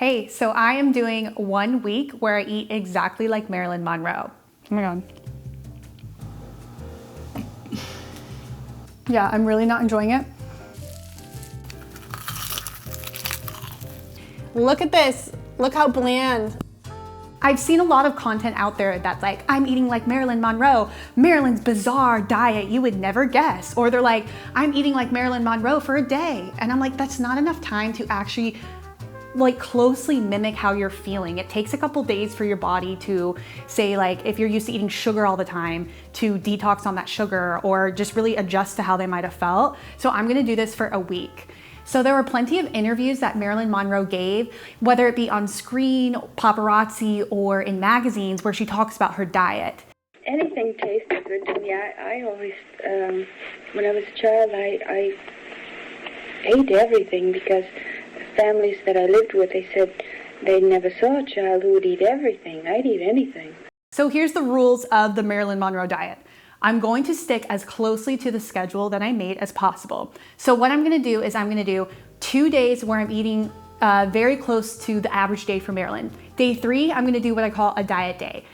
Hey, so I am doing 1 week where I eat exactly like Marilyn Monroe. Oh my God. Yeah, I'm really not enjoying it. Look at this. Look how bland. I've seen a lot of content out there that's like, I'm eating like Marilyn Monroe, Marilyn's bizarre diet you would never guess. Or they're like, I'm eating like Marilyn Monroe for a day. And I'm like, that's not enough time to actually like closely mimic how you're feeling. It takes a couple days for your body to say, like, if you're used to eating sugar all the time, to detox on that sugar or just really adjust to how they might have felt. So I'm gonna do this for a week. So there were plenty of interviews that Marilyn Monroe gave, whether it be on screen, paparazzi, or in magazines where she talks about her diet. Anything tasted good to me. I always, when I was a child, I ate everything because families that I lived with, they said they never saw a child who would eat everything. I'd eat anything. So here's the rules of the Marilyn Monroe diet. I'm going to stick as closely to the schedule that I made as possible. So what I'm gonna do is I'm gonna do 2 days where I'm eating very close to the average day for Marilyn. Day 3, I'm gonna do what I call a diet day.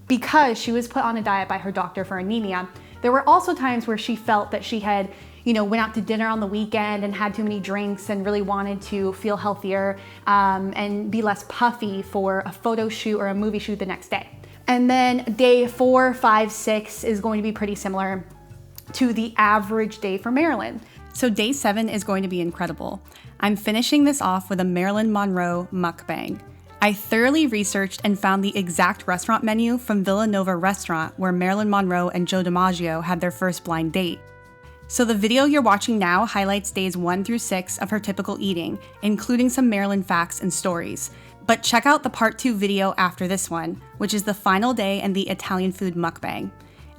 Because she was put on a diet by her doctor for anemia, there were also times where she felt that she had, went out to dinner on the weekend and had too many drinks and really wanted to feel healthier and be less puffy for a photo shoot or a movie shoot the next day. And then day 4, 5, 6 is going to be pretty similar to the average day for Marilyn. So day 7 is going to be incredible. I'm finishing this off with a Marilyn Monroe mukbang. I thoroughly researched and found the exact restaurant menu from Villanova Restaurant where Marilyn Monroe and Joe DiMaggio had their first blind date. So the video you're watching now highlights days 1 through 6 of her typical eating, including some Marilyn facts and stories. But check out the part 2 video after this one, which is the final day and the Italian food mukbang.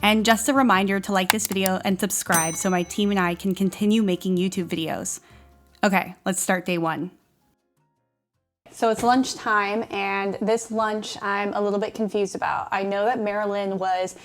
And just a reminder to like this video and subscribe so my team and I can continue making YouTube videos. Okay, let's start day 1. So it's lunchtime, and this lunch I'm a little bit confused about. I know that Marilyn was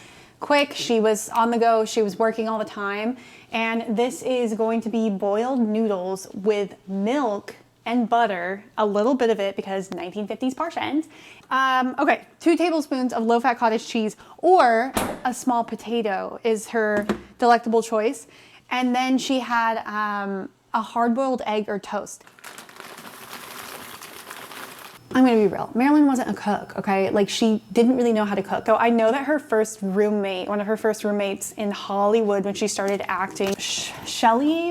quick, she was on the go, she was working all the time, and this is going to be boiled noodles with milk and butter, a little bit of it because 1950s portions. Okay, 2 tablespoons of low-fat cottage cheese or a small potato is her delectable choice. And then she had a hard-boiled egg or toast. I'm gonna be real, Marilyn wasn't a cook, okay? Like, she didn't really know how to cook. So I know that her first roommate, one of her first roommates in Hollywood when she started acting, Shirley,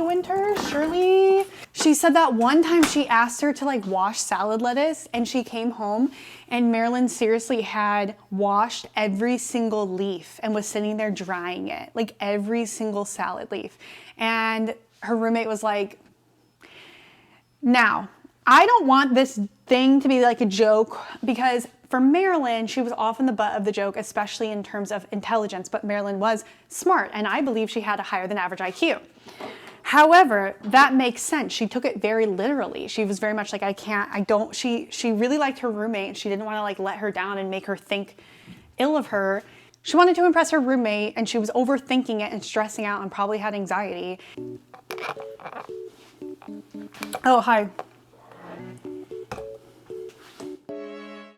she said that one time she asked her to like wash salad lettuce and she came home and Marilyn seriously had washed every single leaf and was sitting there drying it, like every single salad leaf. And her roommate was like, now, I don't want this thing to be like a joke, because for Marilyn, she was often the butt of the joke, especially in terms of intelligence, but Marilyn was smart, and I believe she had a higher than average IQ. However, that makes sense. She took it very literally. She was very much like, she really liked her roommate, and she didn't want to like let her down and make her think ill of her. She wanted to impress her roommate, and she was overthinking it and stressing out and probably had anxiety. Oh, hi.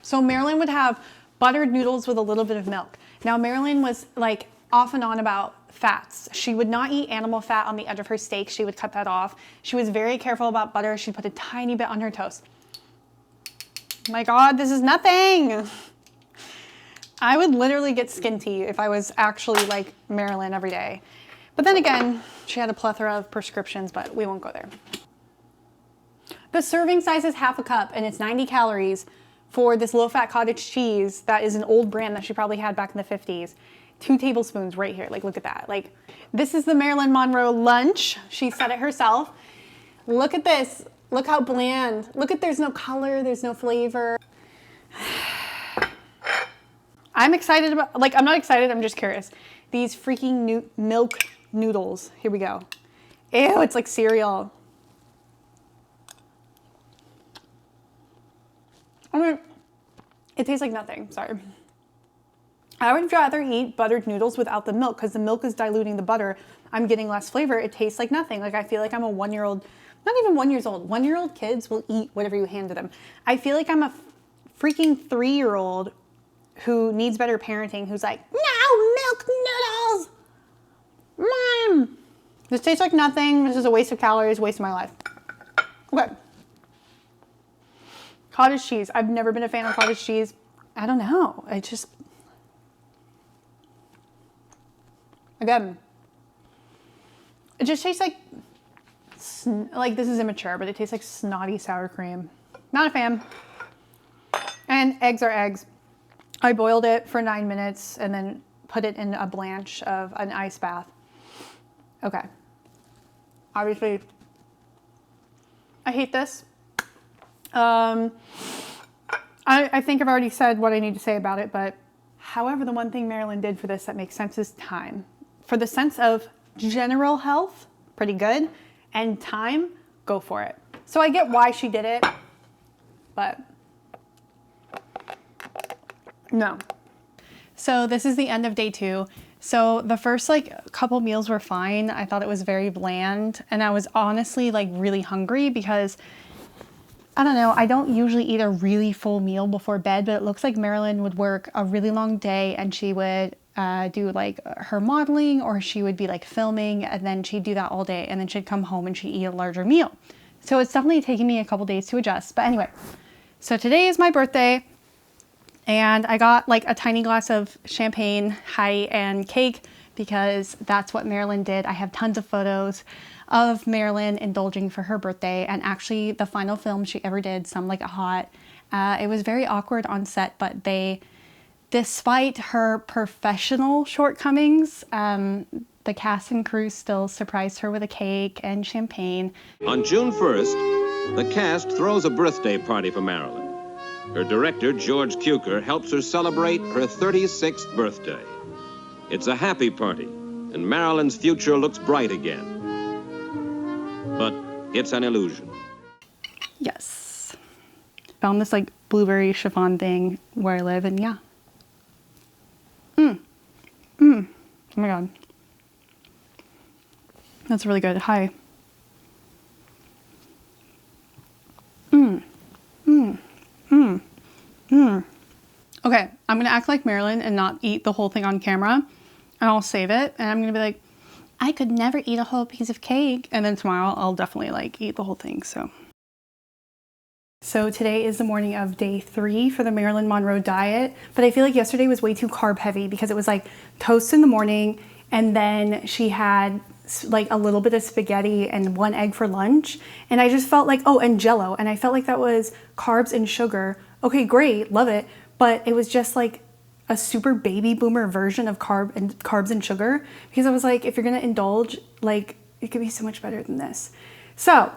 So Marilyn would have buttered noodles with a little bit of milk. Now Marilyn was like off and on about fats. She would not eat animal fat on the edge of her steak. She would cut that off. She was very careful about butter. She'd put a tiny bit on her toast. My God, this is nothing. I would literally get skinty if I was actually like Marilyn every day. But then again, she had a plethora of prescriptions, but we won't go there. The serving size is half a cup and it's 90 calories. For this low-fat cottage cheese that is an old brand that she probably had back in the 50s. 2 tablespoons right here, like look at that. Like, this is the Marilyn Monroe lunch. She said it herself. Look at this, look how bland. Look at, there's no color, there's no flavor. I'm excited about, like, I'm not excited, I'm just curious. These freaking milk noodles, here we go. Ew, it's like cereal. I mean, it tastes like nothing, sorry. I would rather eat buttered noodles without the milk because the milk is diluting the butter. I'm getting less flavor. It tastes like nothing. Like, I feel like I'm a 1-year-old not even 1 year old. 1 year old kids will eat whatever you hand to them. I feel like I'm a freaking 3-year-old who needs better parenting, who's like, no, milk noodles. Mom, this tastes like nothing. This is a waste of calories, waste of my life. Okay. Cottage cheese. I've never been a fan of cottage cheese. I don't know. Again, it just tastes like this is immature, but it tastes like snotty sour cream. Not a fan. And eggs are eggs. I boiled it for 9 minutes and then put it in a blanch of an ice bath. Okay. Obviously, I hate this. I think I've already said what I need to say about it, but however, the one thing Marilyn did for this that makes sense is time. For the sense of general health, pretty good, and time, go for it. So I get why she did it, but no. So this is the end of day 2. So the first couple meals were fine. I thought it was very bland, and I was honestly really hungry because I don't know, I don't usually eat a really full meal before bed, but it looks like Marilyn would work a really long day and she would do her modeling, or she would be filming, and then she'd do that all day, and then she'd come home and she'd eat a larger meal. So it's definitely taking me a couple days to adjust. But anyway, so today is my birthday, and I got a tiny glass of champagne, and cake, because that's what Marilyn did. I have tons of photos of Marilyn indulging for her birthday, and actually the final film she ever did, Some Like It Hot. It was very awkward on set, but despite her professional shortcomings, the cast and crew still surprised her with a cake and champagne. On June 1st, the cast throws a birthday party for Marilyn. Her director, George Cukor, helps her celebrate her 36th birthday. It's a happy party, and Marilyn's future looks bright again. But it's an illusion. Yes. Found this blueberry chiffon thing where I live, and yeah. Oh my god. That's really good. Hi. Okay, I'm gonna act like Marilyn and not eat the whole thing on camera, and I'll save it, and I'm gonna be like, I could never eat a whole piece of cake, and then tomorrow I'll definitely eat the whole thing. So today is the morning of day 3 for the Marilyn Monroe diet, but I feel like yesterday was way too carb heavy because it was toast in the morning, and then she had a little bit of spaghetti and 1 egg for lunch, and I just felt and Jello, and I felt like that was carbs and sugar. Okay, great, love it, but it was just a super baby boomer version of carbs and sugar, because I was if you're gonna indulge, it could be so much better than this. So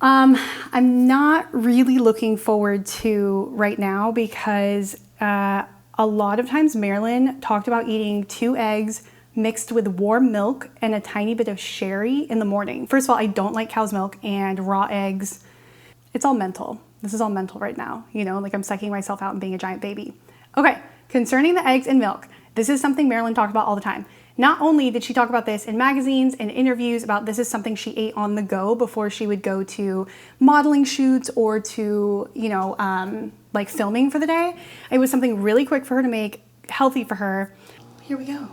I'm not really looking forward to right now, because a lot of times Marilyn talked about eating 2 eggs mixed with warm milk and a tiny bit of sherry in the morning. First of all, I don't like cow's milk and raw eggs. It's all mental. This is all mental right now, I'm psyching myself out and being a giant baby. Okay, concerning the eggs and milk, this is something Marilyn talked about all the time. Not only did she talk about this in magazines and interviews about this is something she ate on the go before she would go to modeling shoots or to, filming for the day. It was something really quick for her to make, healthy for her. Here we go.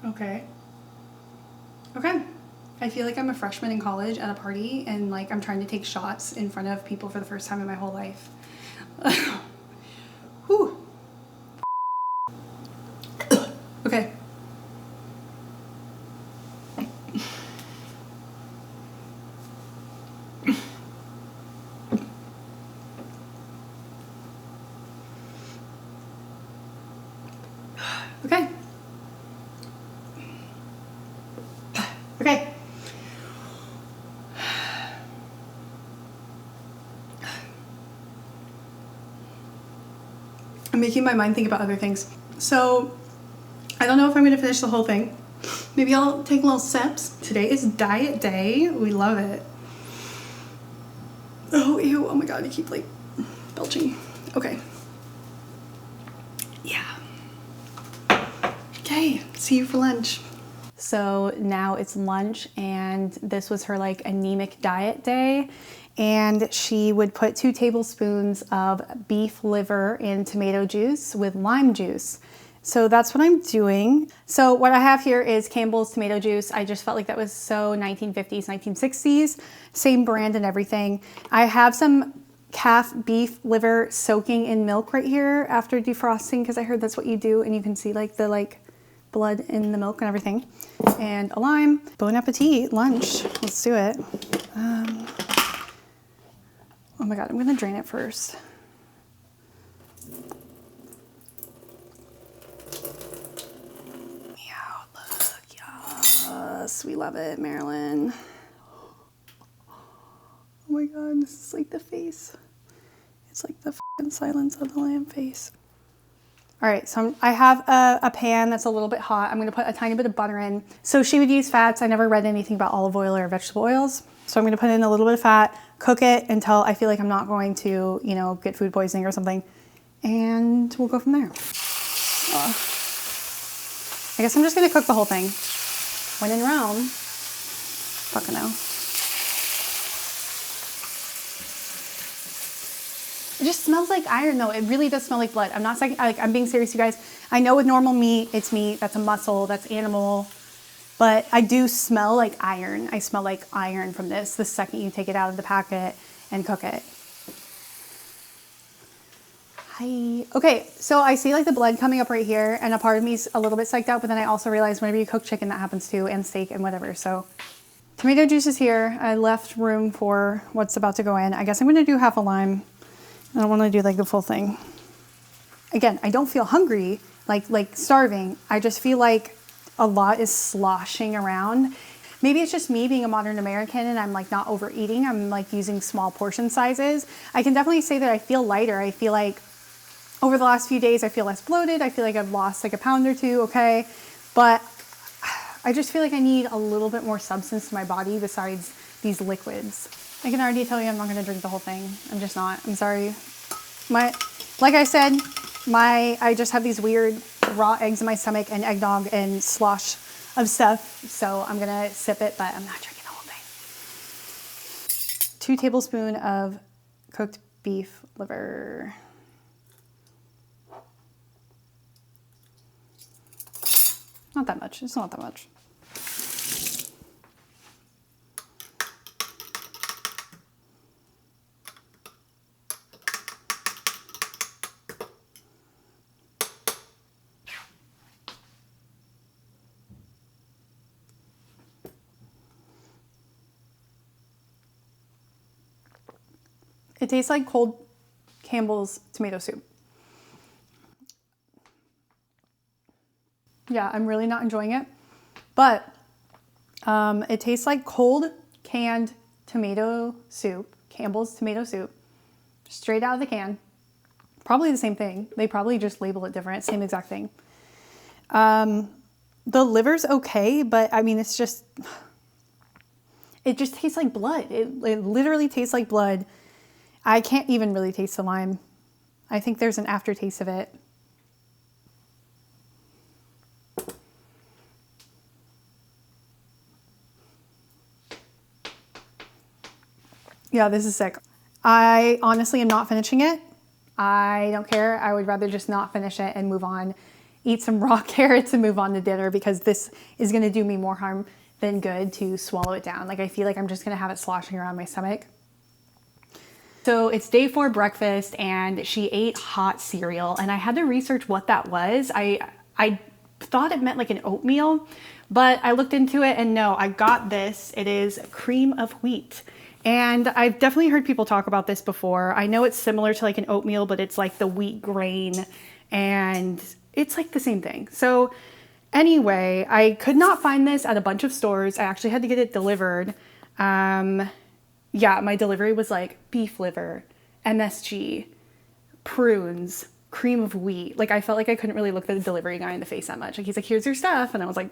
Okay. I feel like I'm a freshman in college at a party, and I'm trying to take shots in front of people for the first time in my whole life. Whew. Okay. Okay. Okay. I'm making my mind think about other things. So I don't know if I'm gonna finish the whole thing. Maybe I'll take little sips. Today is diet day. We love it. Oh, ew, oh my God, I keep belching. Okay. Yeah. Okay, see you for lunch. So now it's lunch, and this was her like anemic diet day. And she would put 2 tablespoons of beef liver in tomato juice with lime juice. So that's what I'm doing. So what I have here is Campbell's tomato juice. I just felt like that was so 1950s, 1960s, same brand and everything. I have some calf beef liver soaking in milk right here after defrosting, because I heard that's what you do, and you can see like the blood in the milk and everything. And a lime. Bon appetit, lunch. Let's do it. Oh my God, I'm gonna drain it first. Meow, look, yes, we love it, Marilyn. Oh my God, this is like the face. It's like the f***ing Silence of the Lamb face. All right, so I have a pan that's a little bit hot. I'm gonna put a tiny bit of butter in. So she would use fats. I never read anything about olive oil or vegetable oils. So I'm gonna put in a little bit of fat, cook it until I feel like I'm not going to, you know, get food poisoning or something. And we'll go from there. I guess I'm just gonna cook the whole thing. When in Rome, fucking hell. It just smells like iron though. It really does smell like blood. I'm not saying, like, I'm being serious, you guys. I know with normal meat, it's meat, that's a muscle, that's animal, but I do smell like iron. I smell like iron from this the second you take it out of the packet and cook it. Hi. Okay, so I see like the blood coming up right here, and a part of me is a little bit psyched out, but then I also realized whenever you cook chicken, that happens too, and steak and whatever. So tomato juice is here. I left room for what's about to go in. I guess I'm gonna do half a lime. I don't want to do like the full thing. Again, I don't feel hungry, like starving. I just feel like a lot is sloshing around. Maybe it's just me being a modern American and I'm like not overeating. I'm like using small portion sizes. I can definitely say that I feel lighter. I feel like over the last few days, I feel less bloated. I feel like I've lost like a pound or 2, okay? But I just feel like I need a little bit more substance to my body besides these liquids. I can already tell you I'm not gonna drink the whole thing. I'm just not, I'm sorry. Like I said, I just have these weird raw eggs in my stomach and eggnog and slosh of stuff. So I'm gonna sip it, but I'm not drinking the whole thing. 2 tablespoons of cooked beef liver. Not that much, it's not that much. It tastes like cold Campbell's tomato soup. Yeah, I'm really not enjoying it, but it tastes like cold canned tomato soup, Campbell's tomato soup, straight out of the can. Probably the same thing. They probably just label it different, same exact thing. The liver's okay, but I mean, it just tastes like blood. It literally tastes like blood. I can't even really taste the lime. I think there's an aftertaste of it. Yeah, this is sick. I honestly am not finishing it. I don't care. I would rather just not finish it and move on. Eat some raw carrots and move on to dinner, because this is gonna do me more harm than good to swallow it down. Like, I feel like I'm just gonna have it sloshing around my stomach. So it's day 4 breakfast, and she ate hot cereal, and I had to research what that was. I thought it meant like an oatmeal, but I looked into it and no, I got this. It is cream of wheat. And I've definitely heard people talk about this before. I know it's similar to like an oatmeal, but it's like the wheat grain, and it's like the same thing. So anyway, I could not find this at a bunch of stores. I actually had to get it delivered. Yeah, my delivery was like beef liver, MSG, prunes, cream of wheat. Like, I felt like I couldn't really look the delivery guy in the face that much. Like, he's like, here's your stuff. And I was like,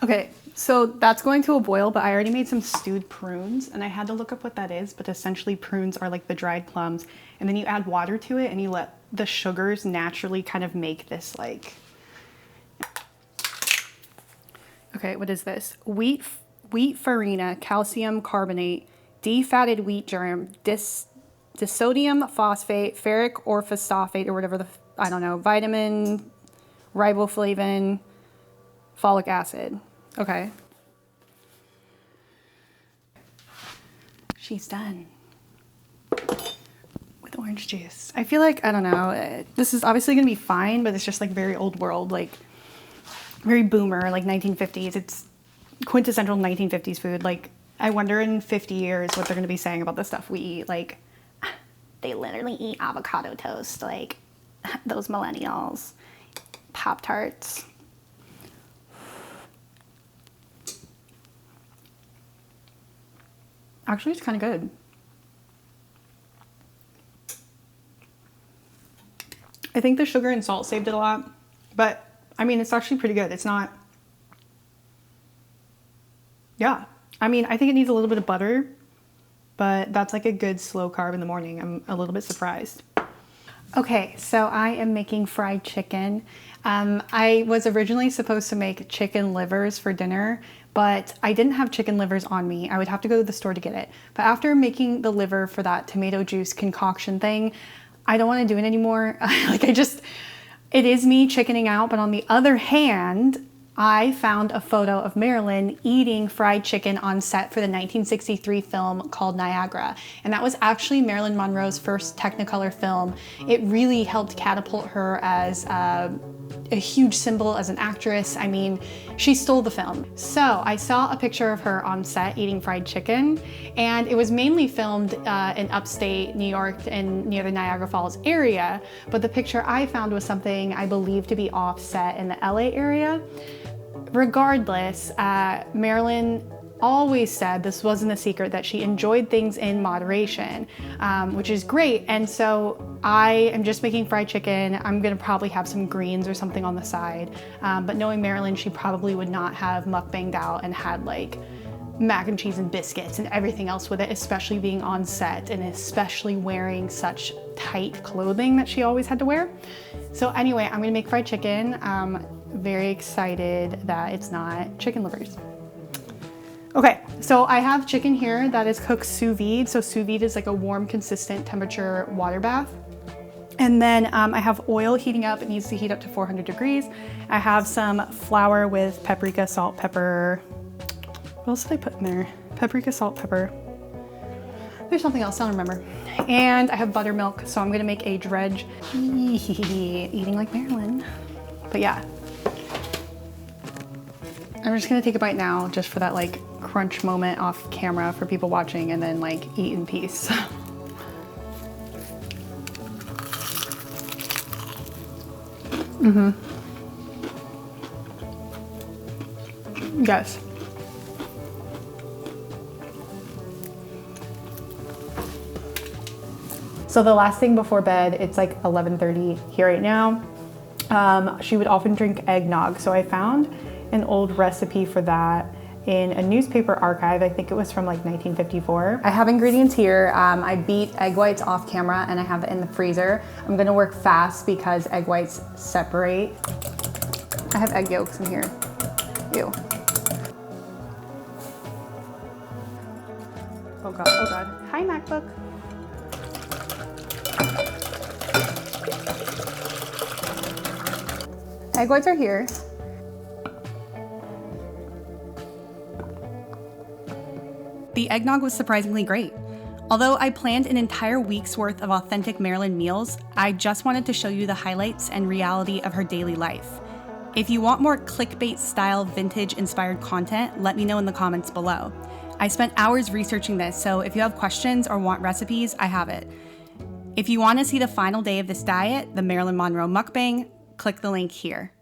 Okay, so that's going to a boil, but I already made some stewed prunes, and I had to look up what that is, but essentially prunes are like the dried plums, and then you add water to it and you let the sugars naturally kind of make this like Okay, what is this? Wheat farina, calcium carbonate, defatted wheat germ, disodium phosphate, ferric orphophosphate, or whatever I don't know, vitamin, riboflavin, folic acid. Okay. She's done with orange juice. I feel like, I don't know, this is obviously gonna be fine, but it's just like very old world, like very boomer, like 1950s. It's quintessential 1950s food. Like, I wonder in 50 years what they're gonna be saying about the stuff we eat. Like, they literally eat avocado toast, like those millennials. Pop-Tarts. Actually, it's kind of good. I think the sugar and salt saved it a lot, but I mean, it's actually pretty good. It's not, yeah. I mean, I think it needs a little bit of butter, but that's like a good slow carb in the morning. I'm a little bit surprised. Okay, so I am making fried chicken. I was originally supposed to make chicken livers for dinner, but I didn't have chicken livers on me. I would have to go to the store to get it. But after making the liver for that tomato juice concoction thing, I don't want to do it anymore. Like, it is me chickening out, but on the other hand, I found a photo of Marilyn eating fried chicken on set for the 1963 film called Niagara. And that was actually Marilyn Monroe's first Technicolor film. It really helped catapult her as a huge symbol as an actress. I mean, she stole the film. So I saw a picture of her on set eating fried chicken, and it was mainly filmed in upstate New York and near the Niagara Falls area. But the picture I found was something I believe to be offset in the LA area. Regardless, Marilyn always said, this wasn't a secret, that she enjoyed things in moderation, which is great. And so I am just making fried chicken. I'm gonna probably have some greens or something on the side. But knowing Marilyn, she probably would not have mukbanged out and had like mac and cheese and biscuits and everything else with it, especially being on set and especially wearing such tight clothing that she always had to wear. So anyway, I'm gonna make fried chicken. Very excited that it's not chicken livers. Okay, so I have chicken here that is cooked sous vide. So sous vide is like a warm, consistent temperature water bath. And then I have oil heating up. It needs to heat up to 400 degrees. I have some flour with paprika, salt, pepper. What else did I put in there? Paprika, salt, pepper. There's something else, I don't remember. And I have buttermilk, so I'm gonna make a dredge. Eating like Marilyn. But yeah. I'm just gonna take a bite now, just for that like crunch moment off camera for people watching, and then like eat in peace. Mm-hmm. Yes. So the last thing before bed, it's like 11:30 here right now. She would often drink eggnog, so I found an old recipe for that in a newspaper archive. I think it was from like 1954. I have ingredients here. I beat egg whites off camera and I have it in the freezer. I'm gonna work fast because egg whites separate. I have egg yolks in here. Ew. Oh God, oh God. Hi, MacBook. Egg whites are here. The eggnog was surprisingly great. Although I planned an entire week's worth of authentic Marilyn meals, I just wanted to show you the highlights and reality of her daily life. If you want more clickbait style vintage inspired content, let me know in the comments below. I spent hours researching this, so if you have questions or want recipes, I have it. If you want to see the final day of this diet, the Marilyn Monroe mukbang, click the link here.